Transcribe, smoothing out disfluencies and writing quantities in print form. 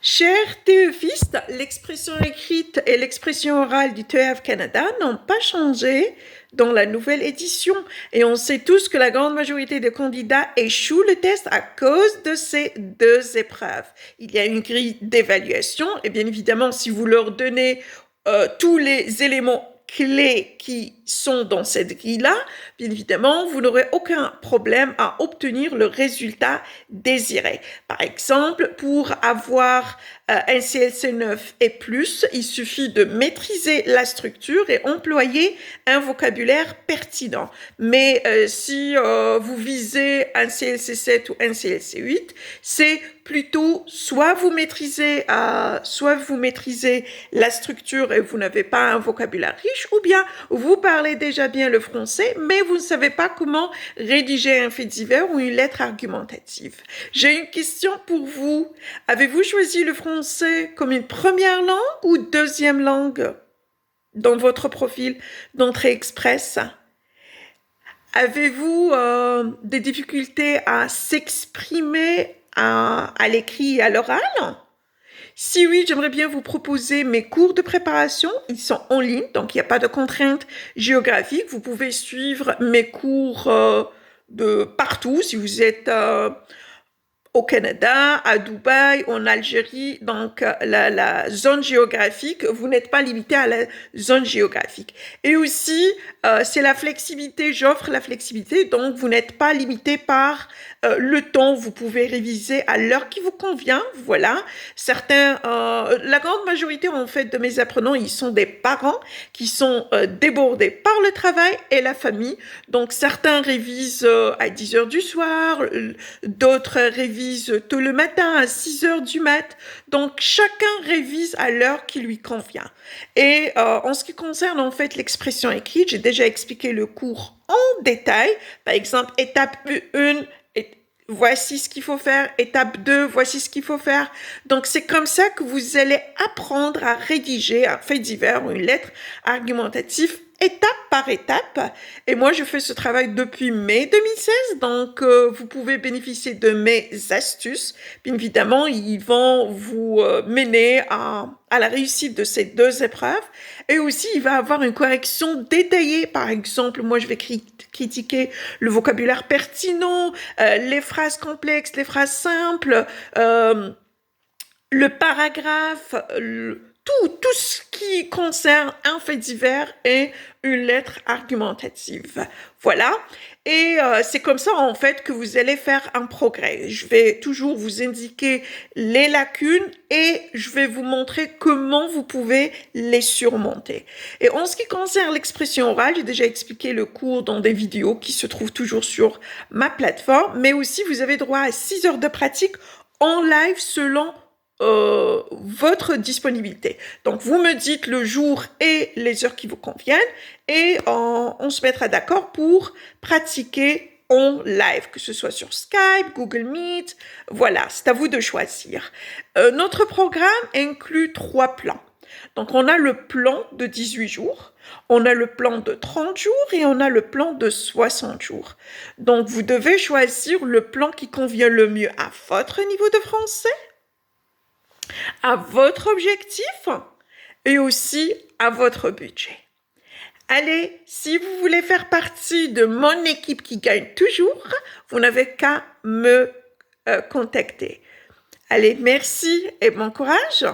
Chers TEFistes, l'expression écrite et l'expression orale du TEF Canada n'ont pas changé dans la nouvelle édition et on sait tous que la grande majorité des candidats échouent le test à cause de ces deux épreuves. Il y a une grille d'évaluation et bien évidemment si vous leur donnez tous les éléments clés qui sont dans cette grille-là, bien évidemment, vous n'aurez aucun problème à obtenir le résultat désiré. Par exemple, pour avoir un CLC 9 et plus, il suffit de maîtriser la structure et employer un vocabulaire pertinent. Mais si vous visez un CLC 7 ou un CLC 8, c'est plutôt soit vous maîtrisez la structure et vous n'avez pas un vocabulaire riche, ou bien vous parlez déjà bien le français, mais vous ne savez pas comment rédiger un fait divers ou une lettre argumentative. J'ai une question pour vous. Avez-vous choisi le français comme une première langue ou deuxième langue dans votre profil d'entrée express? Avez-vous des difficultés à s'exprimer à l'écrit et à l'oral? Si oui, j'aimerais bien vous proposer mes cours de préparation. Ils sont en ligne, donc il n'y a pas de contraintes géographiques. Vous pouvez suivre mes cours de partout. Si vous êtes au Canada, à Dubaï, en Algérie, donc la zone géographique, vous n'êtes pas limité à la zone géographique. Et aussi, c'est la flexibilité, j'offre la flexibilité, donc vous n'êtes pas limité par le temps, vous pouvez réviser à l'heure qui vous convient, voilà. La grande majorité en fait de mes apprenants, ils sont des parents qui sont débordés par le travail et la famille, donc certains révisent à 10 heures du soir, d'autres révisent tôt le matin à 6 heures du mat. Donc, chacun révise à l'heure qui lui convient. Et en ce qui concerne en fait l'expression écrite, j'ai déjà expliqué le cours en détail. Par exemple, étape 1, voici ce qu'il faut faire. Étape 2, voici ce qu'il faut faire. Donc, c'est comme ça que vous allez apprendre à rédiger un fait divers ou une lettre argumentative étape par étape. Et moi, je fais ce travail depuis mai 2016, donc vous pouvez bénéficier de mes astuces. Bien évidemment, ils vont vous mener à la réussite de ces deux épreuves. Et aussi, il va y avoir une correction détaillée. Par exemple, moi, je vais critiquer le vocabulaire pertinent, les phrases complexes, les phrases simples, le paragraphe, tout ce qui concerne un fait divers et une lettre argumentative. Voilà. Et c'est comme ça, en fait, que vous allez faire un progrès. Je vais toujours vous indiquer les lacunes et je vais vous montrer comment vous pouvez les surmonter. Et en ce qui concerne l'expression orale, j'ai déjà expliqué le cours dans des vidéos qui se trouvent toujours sur ma plateforme, mais aussi vous avez droit à 6 heures de pratique en live selon votre disponibilité. Donc, vous me dites le jour et les heures qui vous conviennent et on se mettra d'accord pour pratiquer en live, que ce soit sur Skype, Google Meet, voilà, c'est à vous de choisir. Notre programme inclut 3 plans. Donc, on a le plan de 18 jours, on a le plan de 30 jours et on a le plan de 60 jours. Donc, vous devez choisir le plan qui convient le mieux à votre niveau de français, à votre objectif et aussi à votre budget. Allez, si vous voulez faire partie de mon équipe qui gagne toujours, vous n'avez qu'à me contacter. Allez, merci et bon courage.